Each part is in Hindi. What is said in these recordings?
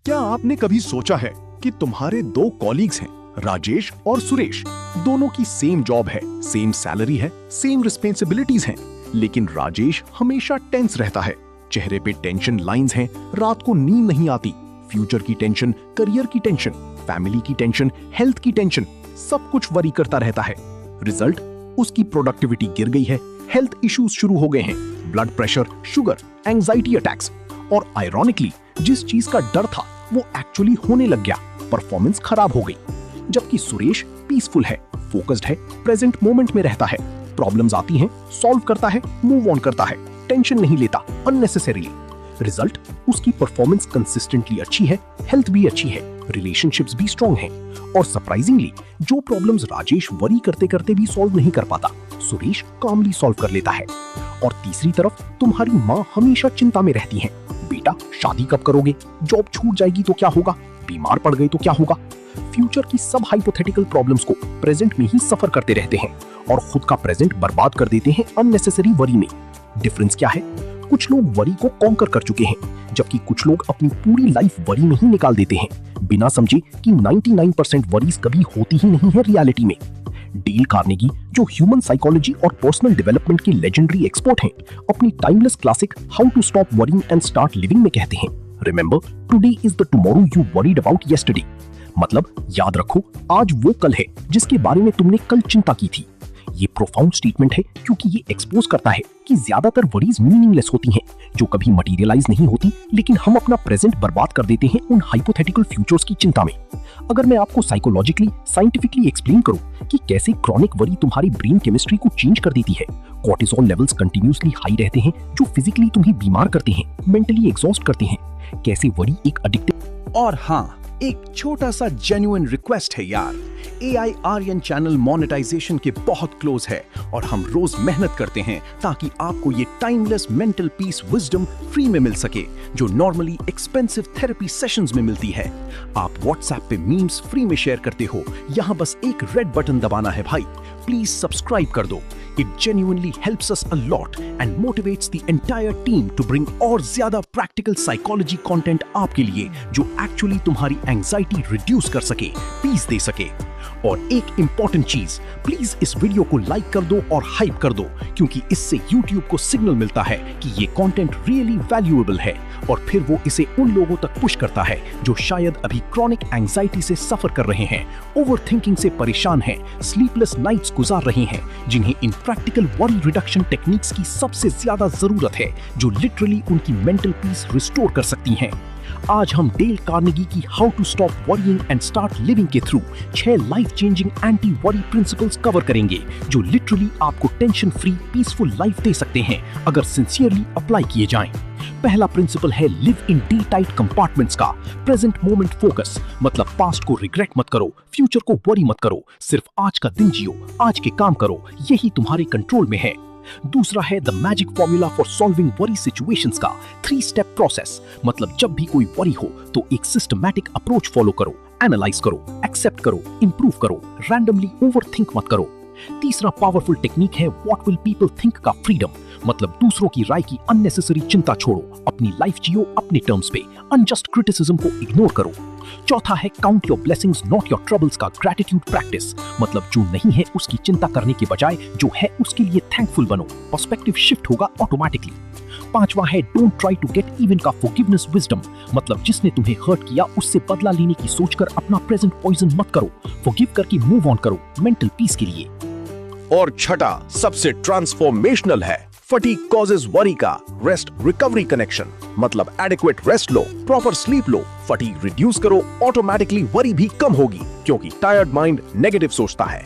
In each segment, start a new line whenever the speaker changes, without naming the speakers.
क्या आपने कभी सोचा है कि तुम्हारे दो कॉलीग्स हैं, राजेश और सुरेश, दोनों की सेम जॉब है, सेम सैलरी है, सेम रिस्पॉन्सिबिलिटीज हैं, लेकिन राजेश हमेशा टेंस रहता है, चेहरे पे टेंशन लाइंस हैं, रात को नींद नहीं आती, फ्यूचर की टेंशन, करियर की टेंशन, फैमिली की टेंशन, हेल्थ की टेंशन, सब कुछ वरी करता रहता है। रिजल्ट, उसकी प्रोडक्टिविटी गिर गई है, हेल्थ इश्यूज शुरू हो गए हैं, blood pressure, sugar, anxiety attacks, और आयरॉनिकली जिस चीज का डर था वो एक्चुअली होने लग गया, परफॉर्मेंस खराब हो गई। जबकि सुरेश पीसफुल है, फोकस्ड है, प्रेजेंट मोमेंट में रहता है, प्रॉब्लम्स आती हैं, सॉल्व करता है, मूव ऑन करता है, टेंशन नहीं लेता अननेसेसरीली। रिजल्ट, उसकी परफॉर्मेंस कंसिस्टेंटली अच्छी है, हेल्थ भी अच्छी है, रिलेशनशिप्स भी स्ट्रॉन्ग हैं, और सरप्राइजिंगली जो प्रॉब्लम्स राजेश वरी करते करते भी सॉल्व नहीं कर पाता, सुरेश कामली सॉल्व कर लेता है। और तीसरी तरफ तुम्हारी माँ हमेशा चिंता में रहती हैं, बेटा शादी कब करोगे, जॉब छूट जाएगी तो क्या होगा, बीमार पड़ गए तो क्या होगा। फ्यूचर की सब हाइपोथेटिकल प्रॉब्लम्स को प्रेजेंट में ही सफर करते रहते हैं और खुद का प्रेजेंट बर्बाद कर देते हैं अननेसेसरी वरी में। डिफरेंस क्या है? कुछ लोग वरी को कॉन्कर कर चुके हैं, जबकि कुछ लोग अपनी पूरी लाइफ वरी में ही निकाल देते हैं, बिना समझे कि 99% वरीज कभी होती ही नहीं है रियलिटी में। डेल कार्नेगी, जो ह्यूमन साइकोलॉजी और पर्सनल डेवलपमेंट के लेजेंडरी एक्सपर्ट हैं, अपनी timeless classic how to stop worrying and start living में कहते हैं, remember today is the tomorrow you worried about yesterday. मतलब याद रखो, आज वो कल है जिसके बारे में तुमने कल चिंता की थी। ये प्रोफाउंड स्टेटमेंट है क्योंकि ये एक्सपोज करता है कि ज्यादातर वरीज मीनिंगलेस होती हैं, जो कभी मटेरियलाइज नहीं होती, लेकिन हम अपना प्रेजेंट बर्बाद कर देते हैं उन हाइपोथेटिकल फ्यूचर्स की चिंता में। अगर मैं आपको साइकोलॉजिकली, साइंटिफिकली एक्सप्लेन करूं कि कैसे क्रॉनिक वरी तुम्हारी ब्रेन केमिस्ट्री को चेंज कर देती है, कॉर्टिसोल लेवल्स कंटिन्यूअसली हाई रहते हैं जो फिजिकली तुम्हें बीमार करते हैं, मेंटली एग्जॉस्ट करते हैं, कैसे वरी एक एडिक्टिव।
और हाँ, एक छोटा सा जेन्युइन रिक्वेस्ट है यार, AI आर्यन चैनल मोनेटाइजेशन के बहुत क्लोज है और हम रोज मेहनत करते हैं ताकि आपको ये timeless mental peace wisdom free में मिल सके, जो नॉर्मली एक्सपेंसिव थेरेपी सेशंस में मिलती है। आप WhatsApp पे मीम्स फ्री में शेयर करते हो, यहाँ बस एक रेड बटन दबाना है भाई, प्लीज सब्सक्राइब कर दो। It genuinely helps us a lot and motivates the entire team to bring और ज्यादा practical psychology content आपके लिए, जो actually तुम्हारी anxiety reduce कर सके, peace दे सके। और एक important चीज, प्लीज इस वीडियो को लाइक कर दो और हाइप कर दो, क्योंकि इससे YouTube को सिग्नल मिलता है कि ये कंटेंट रियली वैल्यूएबल है, और फिर वो इसे उन लोगों तक पुश करता है जो शायद अभी क्रॉनिक एंजाइटी से सफर कर रहे हैं, ओवरथिंकिंग से परेशान हैं, स्लीपलेस नाइट्स गुजार रहे हैं, जिन्हें इन प्रैक्टिकल वरी रिडक्शन टेक्निक्स की सबसे ज्यादा जरूरत है, जो लिटरली उनकी मेंटल पीस रिस्टोर कर सकती हैं। आज हम डेल कार्नेगी की how to stop worrying and start living के through 6 life changing anti worry principles cover करेंगे, जो लिटरली आपको टेंशन फ्री पीसफुल लाइफ दे सकते हैं अगर सिंसियरली अप्लाई किए जाएं। पहला प्रिंसिपल है live in D tight compartments का प्रेजेंट मोमेंट फोकस, मतलब पास्ट को रिग्रेट मत करो, फ्यूचर को वरी मत करो, सिर्फ आज का दिन जियो, आज के काम करो, यही तुम्हारे कंट्रोल में है। दूसरा है the magic formula for solving worry situations का 3 स्टेप प्रोसेस, मतलब जब भी कोई वरी हो तो एक सिस्टमैटिक अप्रोच फॉलो करो, एनालाइज करो, एक्सेप्ट करो, इंप्रूव करो, रैंडमली ओवरथिंक मत करो। तीसरा पावरफुल टेक्निक है व्हाट विल पीपल थिंक का फ्रीडम, मतलब दूसरों की राय की अननेसेसरी चिंता छोड़ो, अपनी लाइफ जियो अपने टर्म्स पे, अनजस्ट क्रिटिसिज्म को इग्नोर करो। चौथा है count your blessings not your troubles का ग्रैटिट्यूड प्रैक्टिस, मतलब जो नहीं है उसकी चिंता करने के बजाय जो है उसके लिए थैंकफुल बनो, पर्सपेक्टिव शिफ्ट होगा ऑटोमेटिकली। पांचवा है don't try to get even का फॉरगिवनेस विजडम, मतलब जिसने तुम्हें हर्ट किया उससे बदला लेने की सोचकर अपना प्रेजेंट पॉइजन मत करो, फॉरगिव करके मूव ऑन करो मेंटल पीस के लिए।
और छठा सबसे ट्रांसफॉर्मेशनल है फटीग कॉजेज वरी का रेस्ट रिकवरी कनेक्शन, मतलब एडिक्वेट रेस्ट लो, प्रॉपर स्लीप लो, फटीग रिड्यूस करो, ऑटोमेटिकली वरी भी कम होगी, क्योंकि टायर्ड माइंड नेगेटिव सोचता है।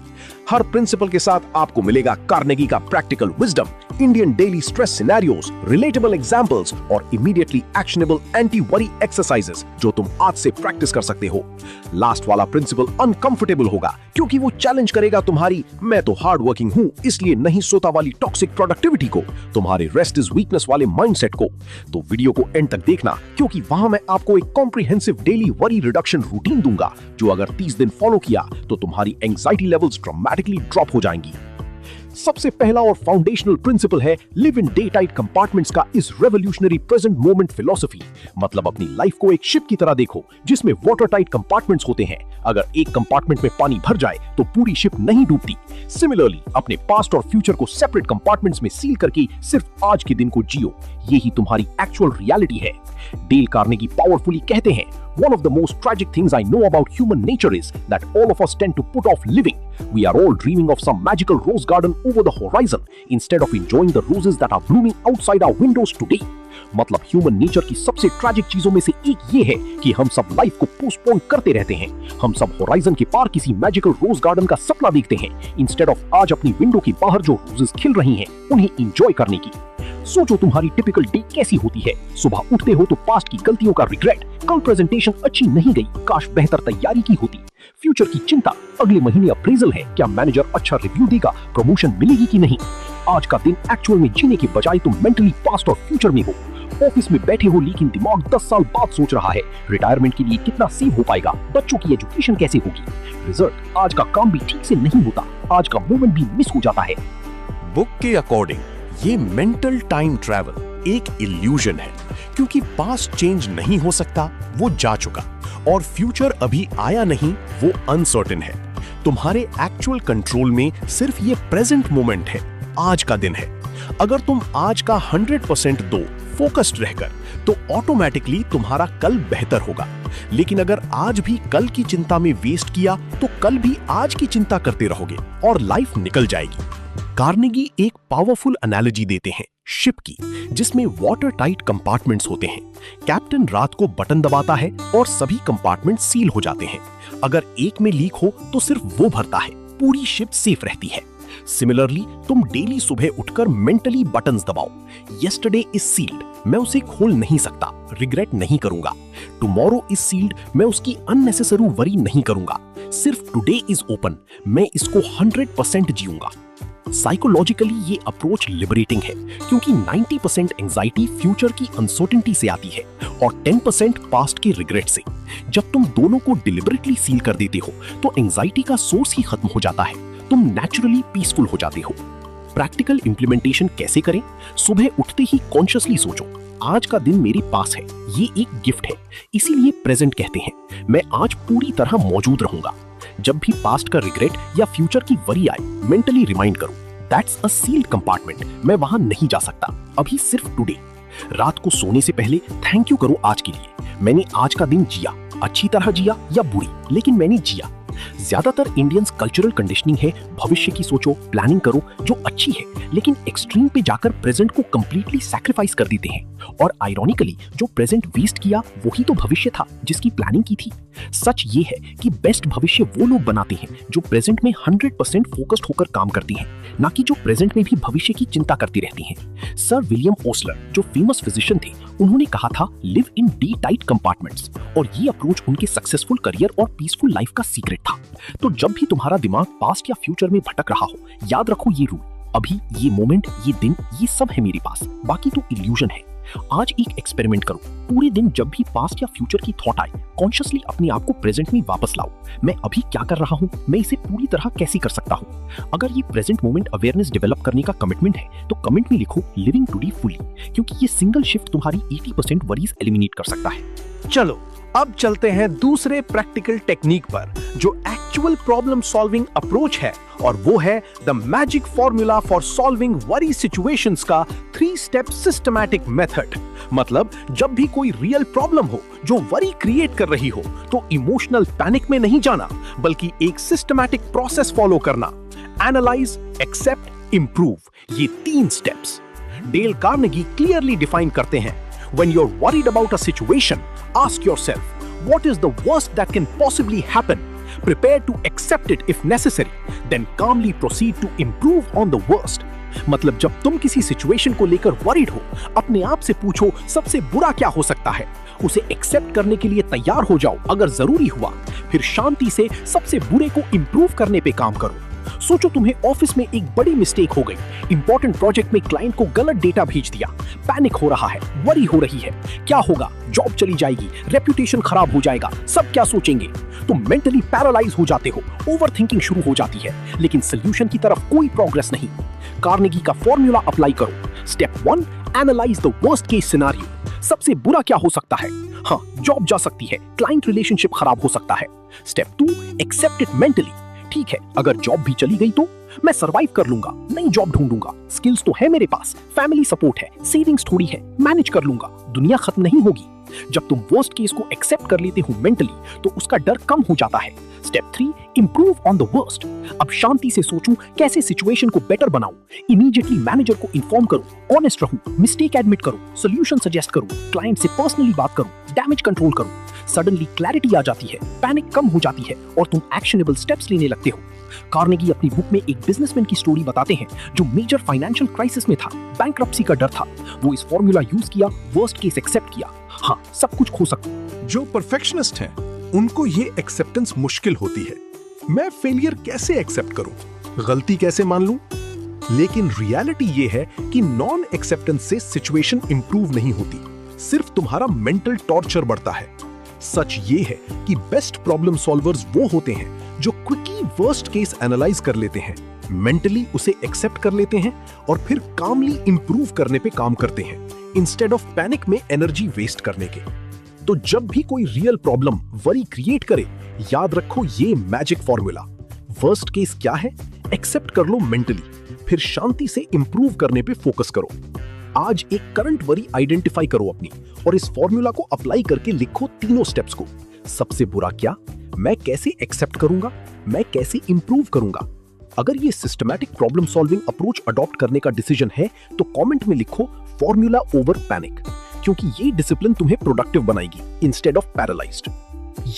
हर प्रिंसिपल के साथ आपको मिलेगा कार्नेगी का practical wisdom, Indian daily stress scenarios, relatable examples और immediately actionable anti worry exercises, जो तुम आज से प्रैक्टिस कर सकते हो। लास्ट वाला प्रिंसिपल अनकंफर्टेबल होगा, क्योंकि वो चैलेंज करेगा तुम्हारी मैं तो हार्ड वर्किंग हूं इसलिए नहीं सोता वाली टॉक्सिक प्रोडक्टिविटी को, तुम्हारे रेस्ट इज वीकनेस वाले माइंडसेट को। तो वीडियो को एंड तक देखना, क्योंकि वहां मैं आपको एक comprehensive daily worry reduction routine दूंगा, जो अगर 30 दिन फॉलो किया तो तुम्हारी एंजाइटी लेवल्स ड्रामेटिकली ड्रॉप हो जाएंगी। सबसे पहला और फाउंडेशनल प्रिंसिपल है live in day tight compartments का इस रेवोल्यूशनरी प्रेजेंट मोमेंट फिलॉसफी। मतलब अपनी लाइफ को एक शिप की तरह देखो जिसमें वाटर टाइट कंपार्टमेंट्स होते हैं। अगर एक कंपार्टमेंट में पानी भर जाए तो पूरी शिप नहीं डूबती। सिमिलरली अपने पास्ट और फ्यूचर को सेपरेट कंपार्टमेंट्स में सील करके सिर्फ आज के दिन को जियो, यही तुम्हारी एक्चुअल रियलिटी है। डेल कार्नेगी पावरफुली कहते हैं, one of the most tragic things I know about human nature is that all of us tend to put off living. We are all dreaming of some magical rose garden over the horizon instead of enjoying the roses that are blooming outside our windows today. मतलब ह्यूमन नेचर की सबसे ट्रैजिक चीजों में से एक ये है कि हम सब लाइफ को पोस्टपोन करते रहते हैं। हम सब होराइजन के पार किसी मैजिकल रोज गार्डन का सपना देखते हैं इंस्टेड ऑफ आज अपनी विंडो के बाहर जो रोजेस खिल रही हैं उन्हें एंजॉय करने की। सोचो तुम्हारी टिपिकल डे कैसी होती है। सुबह उठते हो तो पास्ट की गलतियों का रिग्रेट, कल प्रेजेंटेशन अच्छी नहीं गई, काश बेहतर तैयारी की होती। फ्यूचर की चिंता, अगले महीने अप्रेजल है, क्या मैनेजर अच्छा रिव्यू देगा, प्रमोशन मिलेगी कि नहीं। आज का दिन एक्चुअल में जीने के बजाय तुम मेंटली पास्ट और फ्यूचर में हो। ऑफिस में बैठे हो लेकिन दिमाग 10 साल बाद सोच रहा है रिटायरमेंट के लिए कितना सेव हो पाएगा, बच्चों की एजुकेशन कैसे होगी। रिजल्ट, आज का काम भी ठीक से नहीं होता, आज का मोमेंट भी मिस हो जाता है।
बुक के अकॉर्डिंग ये मेंटल टाइम ट्रैवल एक इल्यूजन है, क्योंकि पास्ट चेंज नहीं हो सकता, वो जा चुका, और फ्यूचर अभी आया नहीं, वो अनसर्टेन है। तुम्हारे एक्चुअल कंट्रोल में सिर्फ ये प्रेजेंट मोमेंट है, आज का दिन है। अगर तुम आज का 100% दो फोकस्ड रहकर तो ऑटोमेटिकली तुम्हारा कल बेहतर होगा। लेकिन अगर आज भी कल की चिंता में वेस्ट किया तो कल भी आज की चिंता करते रहोगे और लाइफ निकल जाएगी। कार्नेगी एक पावरफुल एनालॉजी देते हैं शिप की, जिसमें वाटर टाइट कंपार्टमेंट्स होते हैं। कैप्टन रात को बटन दबाता है और सभी कंपार्टमेंट सील हो जाते हैं। अगर एक में लीक हो तो सिर्फ वो भरता है, पूरी शिप सेफ रहती है। सिमिलरली तुम डेली सुबह उठकर मेंटली बटन्स दबाओ। यस्टरडे इज सील्ड, मैं उसे खोल नहीं सकता, रिग्रेट नहीं करूंगा। टुमारो इज सील्ड, मैं उसकी अननेसेसरी वरी नहीं करूंगा। सिर्फ टुडे इज ओपन, मैं इसको 100% जीऊंगा। साइकोलॉजिकली ये अप्रोच लिबरेटिंग है, क्योंकि 90% एंजाइटी फ्यूचर की अनसर्टेनिटी से आती है और 10% पास्ट के रिग्रेट से। जब तुम दोनों को डिलिबरेटली सील कर देते हो तो एंजाइटी का सोर्स ही खत्म हो जाता है, तुम नेचुरली पीसफुल हो जाते हो। प्रैक्टिकल इंप्लीमेंटेशन कैसे करें? सुबह उठते ही कॉन्शियसली सोचो, आज का दिन मेरे पास है, ये एक गिफ्ट है, इसीलिए प्रेजेंट कहते हैं। मैं आज पूरी तरह मौजूद रहूंगा। जब भी पास्ट का रिग्रेट या फ्यूचर की वरी आए, मेंटली रिमाइंड करो, दैट्स अ सील्ड कंपार्टमेंट, मैं वहां नहीं जा सकता, अभी सिर्फ टुडे। रात को सोने से पहले थैंक यू करो आज के लिए, मैंने आज का दिन जिया, अच्छी तरह जिया या बुरी, लेकिन मैंने जिया। ज्यादातर इंडियंस कल्चरल कंडीशनिंग है, भविष्य की सोचो, प्लानिंग करो, जो अच्छी है, लेकिन एक्सट्रीम पे जाकर प्रेजेंट को कंप्लीटली सैक्रिफाइस कर देते हैं। और आयरॉनिकली जो प्रेजेंट वेस्ट किया वही तो भविष्य था जिसकी प्लानिंग की थी। सच ये है कि बेस्ट भविष्य वो लोग बनाते हैं जो प्रेजेंट में 100% फोकस्ड होकर काम करते हैं, ना कि जो प्रेजेंट में भी भविष्य की चिंता करती रहती हैं। सर विलियम ओसलर जो फेमस फिजिशियन थे, उन्होंने कहा था live in D tight compartments, और ये अप्रोच उनके सक्सेसफुल करियर और पीसफुल लाइफ का सीक्रेट था। तो जब भी तुम्हारा दिमाग पास्ट या फ्यूचर में भटक रहा हो, याद रखो ये रूल, अभी ये मोमेंट, ये दिन, ये सब है मेरे पास, बाकी तो इल्यूजन है। आज एक एक्सपेरिमेंट करो, पूरे दिन जब भी पास्ट या फ्यूचर की थॉट आए, कॉन्शियसली अपने आप को प्रेजेंट में वापस लाओ। मैं अभी क्या कर रहा हूँ, मैं इसे पूरी तरह कैसे कर सकता हूँ। अगर ये प्रेजेंट मोमेंट अवेयरनेस डेवलप करने का कमिटमेंट है तो कमेंट में लिखो लिविंग टुडे फुली, क्योंकि ये सिंगल शिफ्ट तुम्हारी 80% वरीज एलिमिनेट कर सकता है।
चलो अब चलते हैं दूसरे प्रैक्टिकल टेक्निक पर, जो एक्चुअल प्रॉब्लम सॉल्विंग अप्रोच है, और वो है the magic formula for solving worry situations का 3 स्टेप सिस्टमैटिक मेथड। मतलब जब भी कोई रियल प्रॉब्लम हो जो वरी क्रिएट कर रही हो, तो इमोशनल पैनिक में नहीं जाना, बल्कि एक सिस्टमैटिक प्रोसेस फॉलो करना। एनालाइज, एक्सेप्ट, इंप्रूव, ये 3 steps Dale Carnegie clearly define करते हैं। When you're worried about a situation, ask yourself, what is the worst that can possibly happen? Prepare to accept it if necessary, then calmly proceed to improve on the worst. मतलब जब तुम किसी सिचुएशन को लेकर वरीड हो, अपने आप से पूछो सबसे बुरा क्या हो सकता है, उसे एक्सेप्ट करने के लिए तैयार हो जाओ अगर जरूरी हुआ, फिर शांति से सबसे बुरे को इंप्रूव करने पे काम करो। सोचो तुम्हें ऑफिस में एक बड़ी मिस्टेक हो गई, इंपॉर्टेंट प्रोजेक्ट में क्लाइंट को गलत डेटा भेज दिया, पैनिक हो रहा है, वरी हो रही है, क्या होगा, जॉब चली जाएगी, रेप्यूटेशन खराब हो जाएगा, सब क्या सोचेंगे। तुम मेंटली पैरालाइज हो जाते हो, ओवरथिंकिंग शुरू हो जाती है, लेकिन सॉल्यूशन की तरफ कोई प्रोग्रेस नहीं। कार्नेगी का फॉर्मूला अप्लाई करो। Step 1, analyse the worst case scenario. सबसे बुरा क्या हो सकता है? हाँ, जॉब जा सकती है, क्लाइंट रिलेशनशिप खराब हो सकता है। Step 2, accept it mentally. ठीक है, अगर जॉब भी चली गई तो मैं सरवाइव कर लूंगा, नई जॉब ढूंढूंगा, स्किल्स तो है मेरे पास, फैमिली सपोर्ट है, सेविंग्स थोड़ी है, मैनेज कर लूंगा, दुनिया खत्म नहीं होगी। जब तुम वर्स्ट केस को एक्सेप्ट कर लेते हो मेंटली, तो उसका डर कम हो जाता है। Step 3, improve on the worst. अब शांति से सोचूं कैसे सिचुएशन को बेटर बनाऊं। इमीडिएटली मैनेजर को इन्फॉर्म करूं, ऑनेस्ट रहूं, मिस्टेक एडमिट करूं, सॉल्यूशन सजेस्ट करूं, क्लाइंट से पर्सनली बात करूं, डैमेज कंट्रोल करूं। सडनली क्लैरिटी आ जाती है, पैनिक कम हो जाती है और तुम एक्शनेबल स्टेप्स लेने लगते हो। कार्नेगी अपनी बुक में एक बिजनेसमैन की स्टोरी बताते हैं जो मेजर फाइनेंशियल क्राइसिस में था, बैंक्रप्सी का डर था। वो इस फॉर्मूला यूज किया, वर्स्ट केस एक्सेप्ट किया। हाँ, सब कुछ खो सकता।
जो परफेक्शनिस्ट हैं, उनको ये एक्सेप्टेंस मुश्किल होती है। मैं फेलियर कैसे एक्सेप्ट करूं, गलती कैसे मान लूं? लेकिन रियलिटी ये है कि नॉन एक्सेप्टेंस से सिचुएशन इंप्रूव नहीं होती, सिर्फ तुम्हारा मेंटल टॉर्चर बढ़ता है। सच ये है कि बेस्ट प्रॉब्लम सॉल्वर्स वो होते हैं जो क्विकली वर्स्ट केस एनालाइज कर लेते हैं, मेंटली उसे एक्सेप्ट कर लेते हैं और फिर कामली इंप्रूव करने पे काम करते हैं, इंस्टेड ऑफ पैनिक में एनर्जी वेस्ट करने के। तो जब भी कोई रियल प्रॉब्लम वरी क्रिएट करे, याद रखो ये मैजिक फॉर्मूला। वर्स्ट केस क्या है? एक्सेप्ट कर लो मेंटली, फिर शांति से इंप्रूव करने पे फोकस करो। आज एक करंट वरी आइडेंटिफाई करो अपनी और इस फॉर्मूला को अप्लाई करके लिखो तीनों स्टेप्स को। सबसे बुरा क्या, मैं कैसे एक्सेप्ट करूंगा, मैं कैसे इंप्रूव करूंगा। अगर ये systematic problem solving approach adopt करने का डिसीजन है तो कमेंट में लिखो फॉर्मूला ओवर पैनिक, क्योंकि ये डिसिप्लिन तुम्हें प्रोडक्टिव बनाएगी इंस्टेड ऑफ पैरालाइज्ड।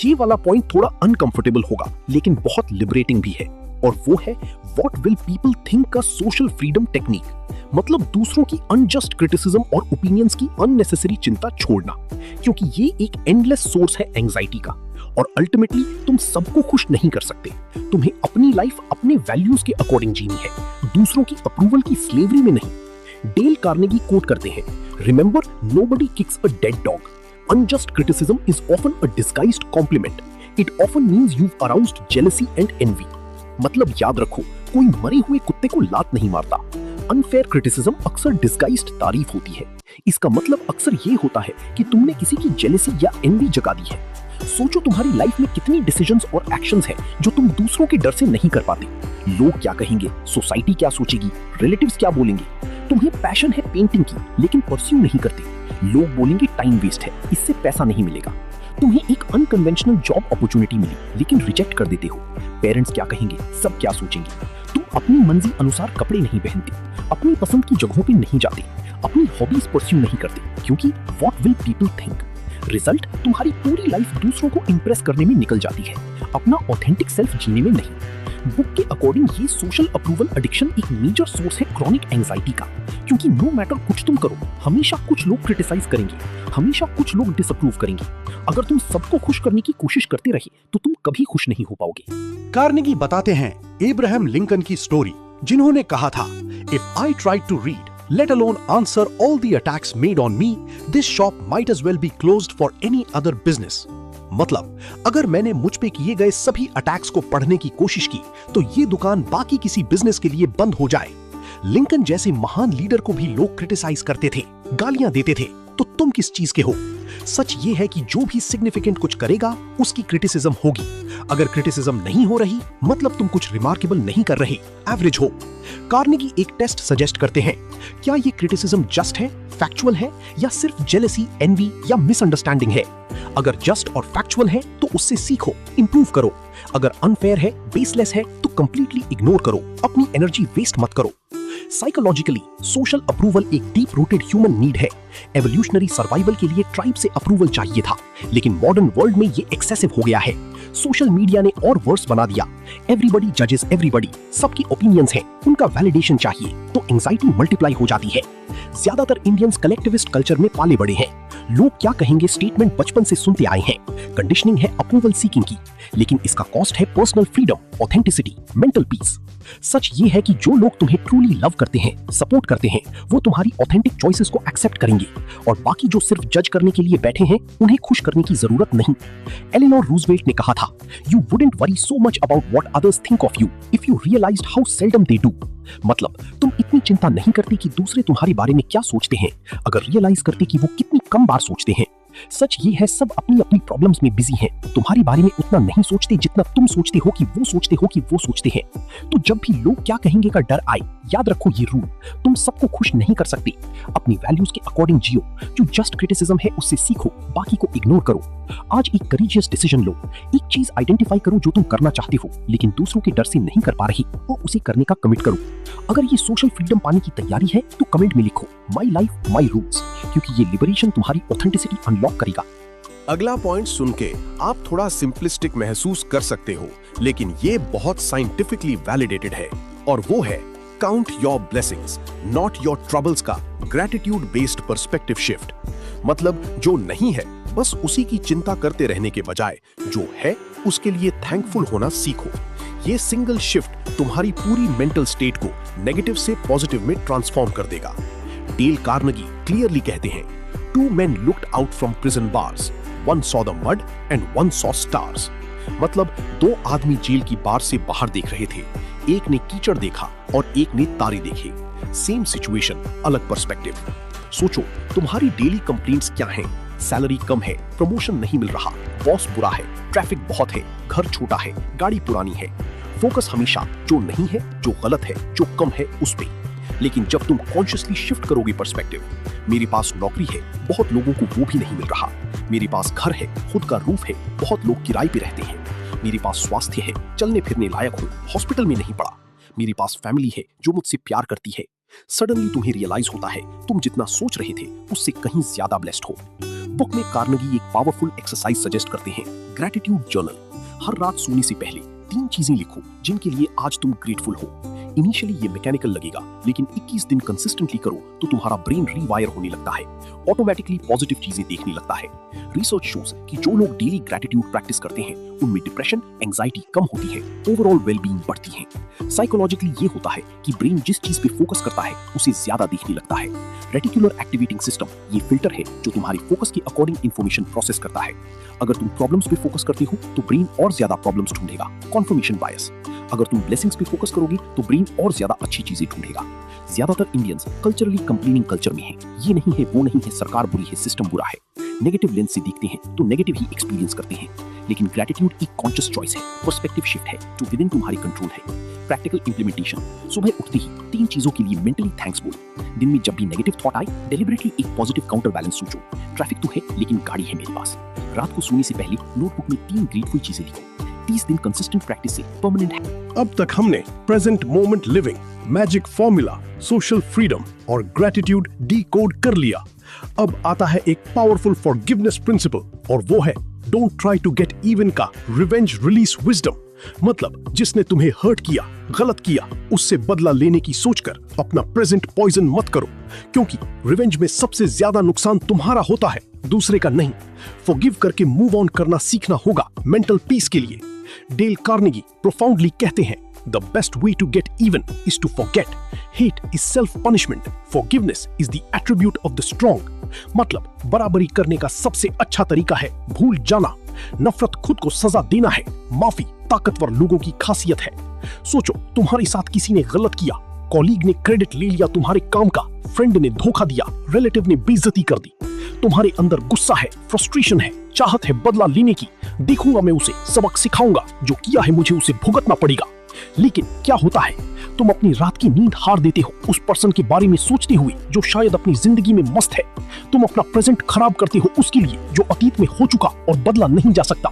ये वाला पॉइंट थोड़ा अनकंफर्टेबल होगा लेकिन बहुत लिबरेटिंग भी है, और वो है व्हाट विल पीपल थिंक का सोशल फ्रीडम टेक्निक। मतलब दूसरों की अनजस्ट क्रिटिसिज्म और ओपिनियंस की अननेसेसरी चिंता छोड़ना, क्योंकि ये एक एंडलेस सोर्स है एंजाइटी का। और अल्टीमेटली तुम सबको खुश नहीं कर सकते, तुम्हें अपनी लाइफ अपने वैल्यूज के अकॉर्डिंग जीनी है, दूसरों की अप्रूवल की स्लेवरी में नहीं। डेल कार्नेगी कोट करते हैं, remember nobody kicks a dead dog, unjust criticism is often a disguised compliment, it often means you aroused jealousy and envy. मतलब याद रखो, कोई मरे हुए कुत्ते को लात नहीं मारता। अनफेयर क्रिटिसिज्म अक्सर डिस्गाइज्ड तारीफ होती है। इसका मतलब अक्सर ये होता है कि तुमने किसी की जेलसी या एनवी जगा दी है। सोचो तुम्हारी लाइफ में कितनी डिसीजंस और एक्शंस हैं जो तुम दूसरों के डर से नहीं कर पाते। लोग क्या कहेंगे, सोसाइटी क्या सोचेगी, रिलेटिव्स क्या बोलेंगे। तुम्हें पैशन है पेंटिंग की लेकिन परस्यू नहीं करते। लोग बोलेंगे टाइम वेस्ट है, इससे पैसा नहीं मिलेगा। तुम्हें एक अनकन्वेंशनल जॉब अपॉर्चुनिटी मिली लेकिन रिजेक्ट कर देते हो। पेरेंट्स क्या कहेंगे, सब क्या सोचेंगे। तुम अपनी मर्जी अनुसार कपड़े नहीं पहनते, अपनी पसंद की जगहों पे नहीं जाते, अपनी हॉबीज परस्यू नहीं करते, क्योंकि what will people think. Result, तुम्हारी पूरी लाइफ दूसरों को इंप्रेस करने में निकल जाती है, अपना ऑथेंटिक सेल्फ जीने में नहीं। बुक के अकॉर्डिंग ये सोशल अप्रूवल एडिक्शन एक मेजर सोर्स है क्रॉनिक एंजाइटी का, क्योंकि नो मैटर कुछ तुम करो, हमेशा कुछ लोग क्रिटिसाइज करेंगे, हमेशा कुछ लोग डिसअप्रूव करेंगे। अगर तुम सबको खुश करने की कोशिश करते रहे तो तुम कभी खुश नहीं हो पाओगे। कार्नेगी बताते हैं एब्राहम लिंकन की स्टोरी, जिन्होंने कहा था, if I tried to read, let alone answer all the attacks made on me, this shop might as well be closed for any other business. मतलब, अगर मैंने मुझ पे किए गए सभी अटैक्स को पढ़ने की कोशिश की तो ये दुकान बाकी किसी बिजनेस के लिए बंद हो जाए। लिंकन जैसे महान लीडर को भी लोग क्रिटिसाइज करते थे, गालियां देते थे, तो तुम किस चीज के हो? सच ये है कि जो भी सिग्निफिकेंट कुछ करेगा उसकी क्रिटिसिज्म होगी। अगर क्रिटिसिज्म नहीं हो रही मतलब तुम कुछ रिमार्केबल नहीं कर रहे, एवरेज हो। कार्नेगी एक टेस्ट सजेस्ट करते हैं, क्या ये क्रिटिसिज्म जस्ट है, फैक्चुअल है, या सिर्फ जेलसी, एनवी या मिसअंडरस्टैंडिंग है? अगर जस्ट और फैक्चुअल है तो उससे सीखो, इंप्रूव करो। अगर अनफेयर है, बेसलेस है तो कंप्लीटली इग्नोर करो, अपनी एनर्जी वेस्ट मत करो। साइकोलॉजिकली सोशल अप्रूवल एक डीप रूटेड ह्यूमन नीड है। एवोल्यूशनरी सर्वाइवल के लिए ट्राइब से अप्रूवल चाहिए था, लेकिन मॉडर्न वर्ल्ड में ये एक्सेसिव हो गया है। सोशल मीडिया ने और वर्स बना दिया। एवरीबॉडी जजेस एवरीबॉडी, सबकी ओपिनियंस हैं, उनका वैलिडेशन चाहिए, तो एंजाइटी मल्टीप्लाई हो जाती है। ज्यादातर इंडियंस कलेक्टिविस्ट कल्चर में पाले बड़े हैं। लोग क्या कहेंगे स्टेटमेंट बचपन से सुनते आए हैं। कंडीशनिंग है अप्रूवल सीकिंग की, लेकिन इसका कॉस्ट है personal freedom, authenticity, mental peace. सच ये है कि जो लोग तुम्हें ट्रूली लव करते हैं, सपोर्ट करते हैं, वो तुम्हारी ऑथेंटिक चॉइसेस को एक्सेप्ट करेंगे, और बाकी जो सिर्फ जज करने के लिए बैठे हैं उन्हें खुश करने की जरूरत नहीं। एलेनोर रूजवेल्ट ने कहा था, you wouldn't worry so much about what others think of you if you realised how seldom they do. मतलब तुम इतनी चिंता नहीं करती कि दूसरे तुम्हारे बारे में क्या सोचते हैं, अगर रियलाइज करते कि वो कितनी कम बार सोचते हैं। सच ये है, सब अपनी अपनी प्रॉब्लम्स में बिजी हैं, तुम्हारे बारे में उतना नहीं सोचते जितना तुम सोचते हो कि वो सोचते हो कि वो सोचते हैं। तो जब भी लोग क्या कहेंगे का डर आए, याद रखो ये रूल, तुम सबको खुश नहीं कर सकते। अपनी वैल्यूज के अकॉर्डिंग जियो, जो जस्ट क्रिटिसिज्म है उससे सीखो, बाकी को इग्नोर करो। आज एक करेजियस डिसीजन लो, एक चीज आइडेंटिफाई करो जो तुम करना चाहते हो लेकिन दूसरों के डर से नहीं कर पा रही, और उसे करने का कमिट करो। अगर ये सोशल फ्रीडम पाने की तैयारी है तो कमेंट में लिखो माई लाइफ माई रूल्स, क्योंकि ये लिबरेशन तुम्हारी ऑथेंटिसिटी अनलॉक करेगा।
अगला पॉइंट सुन के आप थोड़ा सिंपलिस्टिक महसूस कर सकते हो, लेकिन ये बहुत साइंटिफिकली वैलिडेटेड है, और वो है count your blessings not your troubles का ग्रेटिट्यूड बेस्ड पर्सपेक्टिव शिफ्ट। मतलब जो नहीं है बस उसी की चिंता करते रहने के बजाय जो है उसके लिए थैंकफुल होना सीखो। ये सिंगल शिफ्ट तुम्हारी पूरी मेंटल स्टेट को नेगेटिव से पॉजिटिव में ट्रांसफॉर्म कर देगा। डेल कार्नेगी क्लियरली कहते हैं, to men looked out from prison bars, one saw the mud and one saw stars। मतलब दो आदमी जेल की बार से बाहर देख रहे थे, एक ने कीचड़ देखा और एक ने तारे देखे। सेम सिचुएशन, अलग पर्सपेक्टिव। सोचो तुम्हारी डेली कंप्लेंट्स क्या हैं? सैलरी कम है, प्रमोशन नहीं मिल रहा, बॉस बुरा है, ट्रैफिक बहुत है, घर छोटा है, गाड़ी पुरानी है। फोकस हमेशा जो नहीं है, जो गलत है, जो कम है उस पे। लेकिन जब तुम कॉन्शियसली शिफ्ट करोगे पर्सपेक्टिव, मेरे पास नौकरी है, बहुत लोगों को वो भी नहीं मिल रहा, मेरे पास घर है, खुद का रूफ है, बहुत लोग किराए पे रहते हैं, मेरे पास स्वास्थ्य है, चलने फिरने लायक हूँ, हॉस्पिटल में नहीं पड़ा, मेरे पास फैमिली है जो मुझसे प्यार करती है। सडनली तुम्हें रियलाइज होता है तुम जितना सोच रहे थे उससे कहीं ज्यादा ब्लेस्ड हो। बुक में कार्नेगी एक पावरफुल एक्सरसाइज सजेस्ट करते हैं, ग्रेटिट्यूड जर्नल। हर रात सोने से पहले 3 चीजें लिखो जिनके लिए आज तुम ग्रेटफुल हो। इनिशियली ये मैकेनिकल लगेगा, लेकिन 21 दिन कंसिस्टेंटली करो तो तुम्हारा ब्रेन रीवायर होने लगता है, ऑटोमेटिकली पॉजिटिव चीजें देखने लगता है। रिसर्च शोज कि जो लोग डेली ग्रेटिट्यूड प्रैक्टिस करते हैं उनमें डिप्रेशन, एंजाइटी कम होती है, ओवरऑल वेलबीइंग बढ़ती है। साइकोलॉजिकली ये होता है कि ब्रेन जिस चीज पे फोकस करता है उसे ज्यादा देखने लगता है। रेटिकुलर एक्टिवेटिंग सिस्टम ये फिल्टर है जो तुम्हारे फोकस के अकॉर्डिंग इंफॉर्मेशन प्रोसेस करता है। अगर तुम प्रॉब्लम्स पे फोकस करते हो तो ब्रेन और ज्यादा प्रॉब्लम्स ढूंढेगा, कॉन्फर्मेशन बायस। अगर तुम ब्लेसिंग्स पे फोकस करोगे तो ब्रेन और ज्यादा अच्छी चीजें ढूंढेगा। ज्यादातर इंडियंस कल्चरली कंप्लेनिंग कल्चर में हैं। ये नहीं है, वो नहीं है, सरकार बुरी है, सिस्टम बुरा है। नेगेटिव लेंस से देखते हैं तो नेगेटिव ही एक्सपीरियंस करते हैं। लेकिन ग्रेटिट्यूड एक कॉन्शियस चॉइस है, पर्सपेक्टिव शिफ्ट है जो विद इन तुम्हारी कंट्रोल है। प्रैक्टिकल इंप्लीमेंटेशन, सुबह उठते ही 3 चीजों के लिए मेंटली थैंक्स बोलो। दिन में जब भी नेगेटिव थॉट आए डेलिबरेटली एक पॉजिटिव काउंटर बैलेंस सोचो। ट्रैफिक तो है लेकिन गाड़ी है मेरे पास। रात को सोने से पहले नोटबुक में 3 ग्रेटफुल चीजें लिखो। 30 दिन कंसिस्टेंट प्रैक्टिस से परमानेंट है। अब तक हमने present moment living, magic formula, social freedom और ग्रेटिट्यूड डीकोड कर लिया। अब आता है एक पावरफुल फॉरगिवनेस प्रिंसिपल, और वो है don't try to get even का रिवेंज रिलीज विजडम। मतलब जिसने तुम्हें हर्ट किया, गलत किया, उससे बदला लेने की सोचकर अपना प्रेजेंट पॉइजन मत करो, क्योंकि रिवेंज में सबसे ज्यादा नुकसान तुम्हारा होता है, दूसरे का नहीं। फॉरगिव करके मूव ऑन करना सीखना होगा मेंटल पीस के लिए। डेल कार्नेगी प्रोफाउंडली कहते हैं, The best way to get even is to forget. Hate is self-punishment. Forgiveness is the attribute of the strong. मतलब बराबरी करने का सबसे अच्छा तरीका है भूल जाना। नफरत खुद को सजा देना है, माफी ताकतवर लोगों की खासियत है। सोचो तुम्हारे साथ किसी ने गलत किया, कॉलीग ने क्रेडिट ले लिया तुम्हारे काम का, फ्रेंड ने धोखा दिया, रिलेटिव ने बेइज्जती कर दी। तुम्हारे अंदर गुस्सा है, फ्रस्ट्रेशन है, चाहत है बदला लेने की। देखूंगा मैं उसे, सबक सिखाऊंगा, जो किया है मुझे उसे भुगतना पड़ेगा। लेकिन क्या होता है, तुम अपनी रात की नींद हार देते हो उस पर्सन के बारे में सोचते हुए जो शायद अपनी जिंदगी में मस्त है। तुम अपना प्रेजेंट खराब करते हो उसके लिए जो अतीत में हो चुका और बदला नहीं जा सकता।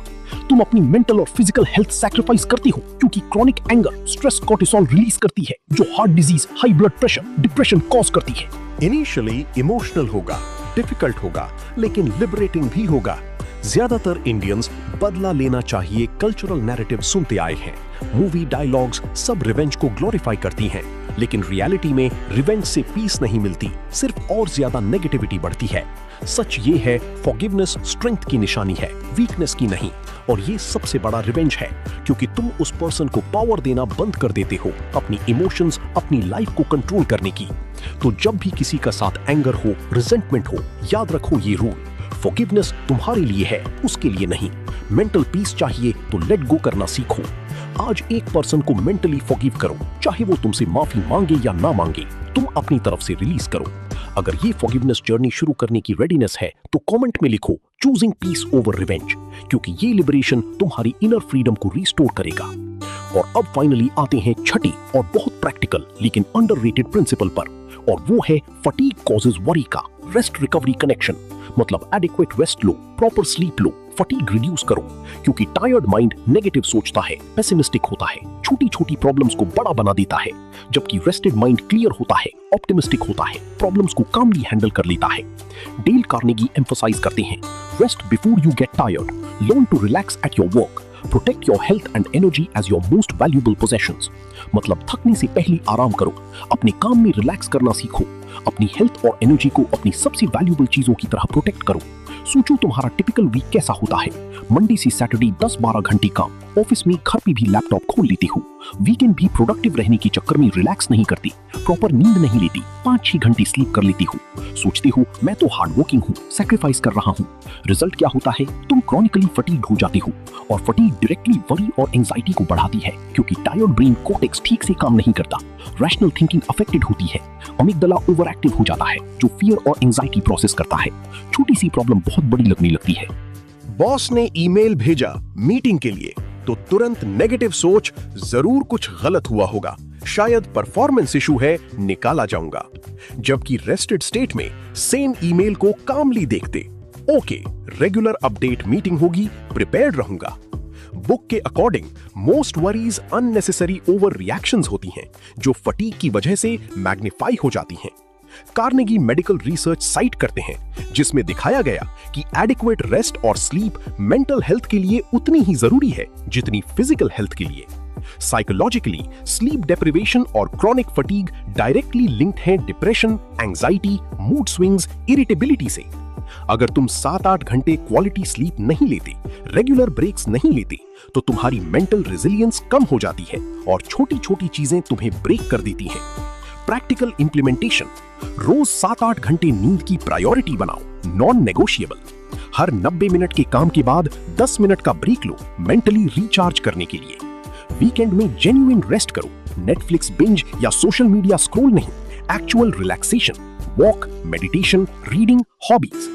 तुम अपनी मेंटल और फिजिकल हेल्थ सैक्रिफाइस करते हो क्योंकि chronic anger stress cortisol release करती है जो heart disease, high blood pressure, depression cause करती है।
इनिशियली इमोशनल होगा, डिफिकल्ट होगा, लेकिन लिबरेटिंग भी होगा। ज्यादातर इंडियंस बदला लेना चाहिए कल्चरल नैरेटिव सुनते आए हैं। मूवी डायलॉग्स सब रिवेंज को ग्लोरीफाई करती हैं, लेकिन रियलिटी में रिवेंज से पीस नहीं मिलती, सिर्फ और ज्यादा नेगेटिविटी बढ़ती है। सच ये है, फॉरगिवनेस स्ट्रेंथ की निशानी है, वीकनेस की नहीं। और ये सबसे बड़ा रिवेंज है क्योंकि तुम उस पर्सन को पावर देना बंद कर देते हो अपनी इमोशंस, अपनी लाइफ को कंट्रोल करने की। तो जब भी किसी का साथ एंगर हो, रिजेंटमेंट हो, याद रखो ये रूल, फॉरगिवनेस तुम्हारे लिए है, उसके लिए नहीं। मेंटल पीस चाहिए तो लेट गो करना सीखो। आज एक पर्सन को मेंटली फॉरगिव करो, चाहे वो तुमसे माफी मांगे या ना मांगे, तुम अपनी तरफ से रिलीज करो। अगर ये फॉरगिवनेस जर्नी शुरू करने की रेडीनेस है तो कमेंट में लिखो चूजिंग पीस ओवर रिवेंज, क्योंकि ये लिबरेशन तुम्हारी इनर फ्रीडम को रिस्टोर करेगा। और अब फाइनली आते हैं छठी और बहुत प्रैक्टिकल लेकिन अंडररेटेड प्रिंसिपल पर, और वो है फटीग कॉजेज वरी का रेस्ट रिकवरी कनेक्शन। मतलब एडिक्वेट रेस्ट लो, प्रॉपर स्लीप लो, फटीग रिड्यूस करो, क्योंकि टायर्ड माइंड नेगेटिव सोचता है, पेसिमिस्टिक होता है, छोटी छोटी प्रॉब्लम्स को बड़ा बना देता है, जबकि रेस्टेड माइंड क्लियर होता है, ऑप्टिमिस्टिक होता है, प्रॉब्लम्स को कामली हैंडल कर लेता है। डेल कार्नेगी एम्फसाइज करते हैं, rest before you get tired, learn to relax at your work, protect your health and energy as your most valuable possessions. मतलब थकने से पहले आराम करो, अपने काम में रिलैक्स करना सीखो, अपनी हेल्थ और एनर्जी को अपनी सबसे वैल्यूएबल चीजों की तरह प्रोटेक्ट करो। सोचो तुम्हारा टिपिकल वीक कैसा होता है। मंडे से सैटरडे 10-12 घंटे काम, ऑफिस में घर पे भी लैपटॉप खोल लेती हूँ, वीकेंड भी प्रोडक्टिव रहने के चक्कर में रिलैक्स नहीं करती, प्रॉपर नींद नहीं लेती, 5-6 घंटे स्लीप कर लेती हूँ, सोचती हूँ मैं तो हार्ड वर्किंग हूँ, सैक्रिफाइस कर रहा हूँ। रिजल्ट क्या होता है? तुम क्रॉनिकली फटीग हो जाते हो, और फटीग डायरेक्टली वरी और एंजाइटी को बढ़ाती है, क्योंकि टायर्ड ब्रेन कॉर्टेक्स ठीक से काम नहीं करता, रैशनल थिंकिंग अफेक्टेड होती है, अमिगडाला ओवर एक्टिव हो जाता है जो फियर और एंजाइटी प्रोसेस करता है, छोटी सी प्रॉब्लम बहुत बड़ी लगने लगती है।
बॉस ने ईमेल भेजा मीटिंग के लिए तो तुरंत नेगेटिव सोच, जरूर कुछ गलत हुआ होगा, शायद परफॉर्मेंस इशू है, निकाला जाऊंगा। जबकि रेस्टेड स्टेट में सेम ईमेल को कामली देखते, ओके रेगुलर अपडेट मीटिंग होगी, प्रिपेयर्ड रहूंगा। बुक के according most worries unnecessary over reactions होती हैं जो फटीग की वजह से मैग्नीफाई हो जाती हैं। कार्नेगी मेडिकल रिसर्च साइट करते हैं जिसमें दिखाया गया कि एडिक्वेट रेस्ट और स्लीप मेंटल हेल्थ के लिए उतनी ही जरूरी है जितनी फिजिकल हेल्थ के लिए। साइकोलॉजिकली स्लीप डेप्रिवेशन और क्रॉनिक फटीग डायरेक्टली लिंक्ड हैं depression, anxiety, mood swings, irritability से। अगर तुम 7-8 घंटे क्वालिटी स्लीप नहीं लेते, रेगुलर ब्रेक्स नहीं लेते, तो तुम्हारी मेंटल रेजिलियंस कम हो जाती है और छोटी छोटी चीजें तुम्हें ब्रेक कर देती हैं। प्रैक्टिकल इंप्लीमेंटेशन, रोज 7-8 घंटे नींद की प्रायोरिटी बनाओ, नॉन नेगोशिएबल। हर 90 मिनट के काम के बाद 10 मिनट का ब्रेक लो मेंटली रिचार्ज करने के लिए। वीकेंड में जेन्युइन रेस्ट करो, नेटफ्लिक्स बिंज या सोशल मीडिया स्क्रॉल नहीं, actual relaxation, walk, meditation, reading, hobbies.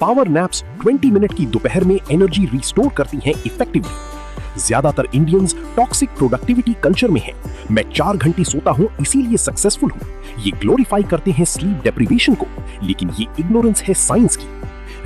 Power naps 20 minute की दोपहर में एनर्जी रिस्टोर करती हैं इफेक्टिवली। ज्यादातर इंडियंस टॉक्सिक प्रोडक्टिविटी कल्चर में हैं। मैं 4 घंटे सोता हूं इसीलिए सक्सेसफुल हूं। ये ग्लोरीफाई करते हैं स्लीप डेप्रिवेशन को, लेकिन ये इग्नोरेंस है साइंस की।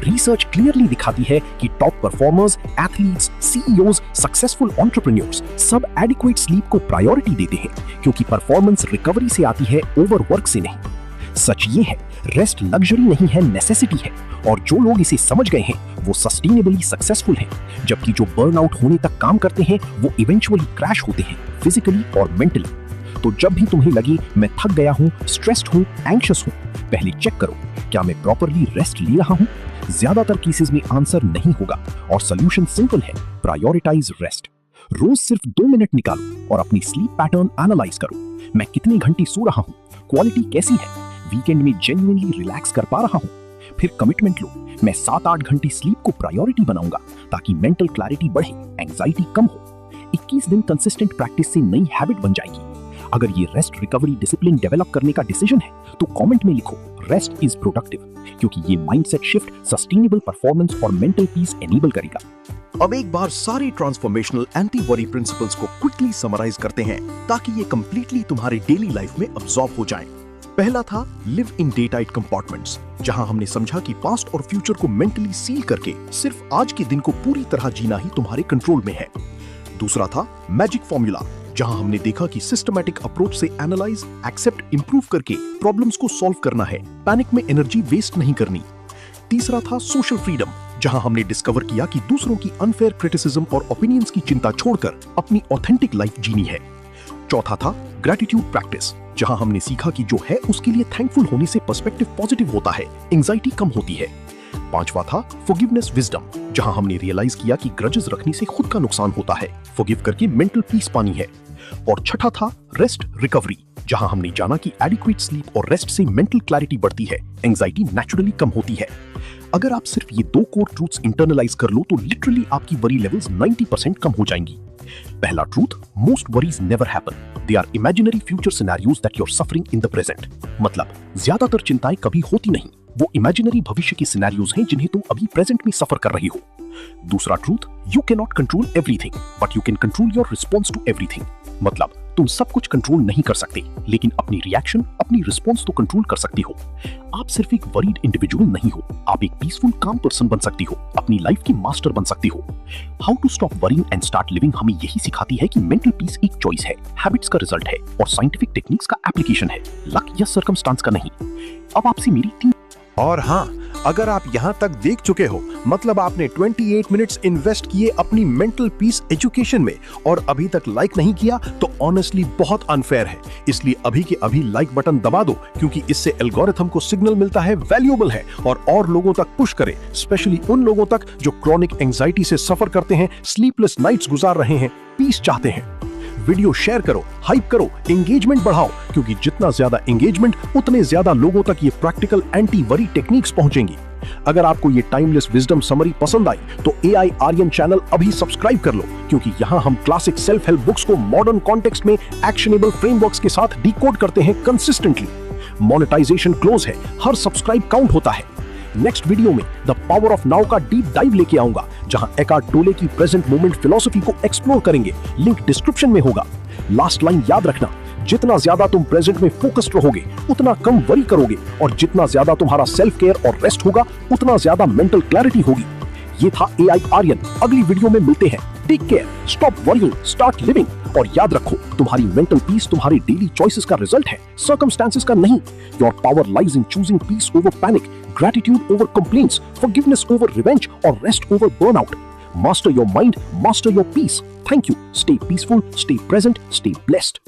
रिसर्च क्लियरली दिखाती है कि top performers, athletes, CEOs, successful entrepreneurs सब एडिक्वेट स्लीप को प्रायोरिटी देते हैं, क्योंकि परफॉर्मेंस रिकवरी से आती है, ओवरवर्क से नहीं। सच ये है, रेस्ट लग्जरी नहीं है, नेसेसिटी है, और जो लोग इसे समझ गए हैं वो सस्टेनेबली सक्सेसफुल हैं, जबकि जो बर्नआउट होने तक काम करते हैं वो इवेंचुअली क्रैश होते हैं, फिजिकली और मेंटली। तो जब भी तुम्हें लगे मैं थक गया हूं, स्ट्रेस्ड हूं, एंग्शियस हूं, पहले चेक करो क्या मैं प्रॉपरली रेस्ट ले रहा हूं। ज्यादातर केसेस में आंसर नहीं होगा और सॉल्यूशन सिंपल है, प्रायोरिटाइज रेस्ट। रोज सिर्फ 2 मिनट निकालो और अपनी स्लीप पैटर्न एनालाइज करो। मैं कितने घंटे सो रहा हूं, क्वालिटी कैसी है, वीकेंड में जेन्युइनली रिलैक्स कर पा रहा हूं। फिर कमिटमेंट लो, मैं 7-8 घंटे स्लीप को प्रायोरिटी बनाऊंगा ताकि मेंटल क्लैरिटी बढ़े, एंजाइटी कम हो। 21 दिन कंसिस्टेंट प्रैक्टिस से नई हैबिट बन जाएगी। अगर ये रेस्ट रिकवरी डिसिप्लिन डेवलप करने का डिसीजन है तो कमेंट में लिखो रेस्ट इज प्रोडक्टिव, क्योंकि ये माइंडसेट शिफ्ट सस्टेनेबल परफॉर्मेंस और मेंटल पीस एनेबल करेगा।
अब एक बार सारे ट्रांसफॉर्मेशनल एंटी वरी प्रिंसिपल्स को क्विकली समराइज करते हैं ताकि ये कंप्लीटली तुम्हारे डेली लाइफ में अब्सॉर्ब हो जाएं। पहला था live in day tight compartments, जहां हमने समझा कि पास्ट और फ्यूचर को मेंटली सील करके सिर्फ आज के दिन को पूरी तरह जीना ही तुम्हारे कंट्रोल में है। दूसरा था मैजिक फॉर्मूला, जहां हमने देखा कि सिस्टमैटिक अप्रोच से एनालाइज, एक्सेप्ट, इंप्रूव करके प्रॉब्लम्स को सॉल्व करना है, पैनिक में एनर्जी वेस्ट नहीं करनी। तीसरा था सोशल फ्रीडम, जहां हमने डिस्कवर किया कि दूसरों की अनफेयर क्रिटिसिज्म और ओपिनियंस की चिंता छोड़कर अपनी ऑथेंटिक लाइफ जीनी है। चौथा था ग्रैटिट्यूड प्रैक्टिस, जहां हमने सीखा कि जो है उसके लिए थैंकफुल होने से पर्सपेक्टिव पॉजिटिव होता है, एंजाइटी कम होती है। पांचवा था फॉरगिवनेस विजडम, जहां हमने रियलाइज किया कि ग्रजेस रखने से खुद का नुकसान होता है, फॉरगिव करके मेंटल पीस पानी है। और छठा था रेस्ट रिकवरी, जहां हमने जाना कि एडिक्वेट स्लीप और रेस्ट से मेंटल क्लैरिटी बढ़ती है, एंजाइटी नेचुरली कम होती है। अगर आप सिर्फ ये 2 कोर ट्रूथ्स इंटरनलाइज कर लो तो लिटरली आपकी वरी लेवल्स 90% कम हो जाएंगी।
पहला truth, most worries never happen, they are imaginary future scenarios that you are suffering in the present. मतलब ज्यादातर चिंताएं कभी होती नहीं, वो इमेजिनरी भविष्य की सिनेरियोज हैं जिन्हें तुम अभी प्रेजेंट में सफर कर रही हो। दूसरा truth, you can not control everything but you can control your response to everything. मतलब तुम सब कुछ कंट्रोल नहीं कर सकते, लेकिन अपनी रिएक्शन, अपनी रिस्पॉन्स तो कंट्रोल कर सकती हो। आप सिर्फ एक वरीड इंडिविजुअल नहीं हो, आप एक पीसफुल काम पर्सन बन सकती हो, अपनी लाइफ की मास्टर बन सकती हो। How to stop worrying and start living हमें यही सिखाती है कि मेंटल पीस एक चॉइस है, हैबिट्स का रिजल्ट है और साइंटिफिक टेक्निक्स का एप्लीकेशन है, लक या सर्कमस्टांस का नहीं। अब आपसे मेरी 3।
और हाँ, अगर आप यहां तक देख चुके हो, मतलब आपने 28 मिनट्स इन्वेस्ट किए अपनी मेंटल पीस एजुकेशन में और अभी तक लाइक नहीं किया, तो ऑनेस्टली बहुत अनफेयर है। इसलिए अभी के अभी लाइक बटन दबा दो, क्योंकि इससे एल्गोरिथम को सिग्नल मिलता है, वैल्यूएबल है और लोगों तक पुश करे, स्पेशली उन लोगों तक जो क्रॉनिक एंजाइटी से सफर करते हैं, स्लीपलेस नाइट्स गुजार रहे हैं, पीस चाहते हैं। वीडियो शेयर करो, हाइप करो, एंगेजमेंट बढ़ाओ, क्योंकि जितना ज्यादा एंगेजमेंट उतने ज्यादा लोगों तक ये प्रैक्टिकल एंटी वरी टेक्निक्स पहुंचेंगी। अगर आपको ये टाइमलेस विजडम समरी पसंद आई तो AI आर्यन चैनल अभी सब्सक्राइब कर लो, क्योंकि यहाँ हम क्लासिक सेल्फ हेल्प बुक्स को मॉडर्न कॉन्टेक्स्ट में एक्शनेबल फ्रेमवर्क्स के साथ डिकोड करते हैं कंसिस्टेंटली। मोनेटाइजेशन क्लोज है, हर सब्सक्राइब काउंट होता है। नेक्स्ट वीडियो में द पावर ऑफ नाउ का डीप डाइव लेके आऊंगा, जहां एकार्ट टोले की प्रेजेंट मोमेंट फिलॉसफी को एक्सप्लोर करेंगे। लिंक डिस्क्रिप्शन में होगा। लास्ट लाइन याद रखना, जितना ज्यादा तुम प्रेजेंट में फोकस्ड रहोगे उतना कम वरी करोगे, और जितना ज्यादा तुम्हारा सेल्फ केयर और रेस्ट होगा उतना ज्यादा मेंटल क्लैरिटी होगी। ये था AI आर्यन, अगली वीडियो में मिलते हैं। Take care, stop worrying, start living, और याद रखो, तुम्हारी मेंटल पीस तुम्हारे डेली चॉइसेस का रिजल्ट है, सर्कमस्टेंसेस का नहीं। Your power lies in choosing peace over panic, gratitude over complaints, forgiveness over revenge, or rest over burnout. Master your mind, master your peace. Thank you. Stay peaceful, stay present, stay blessed.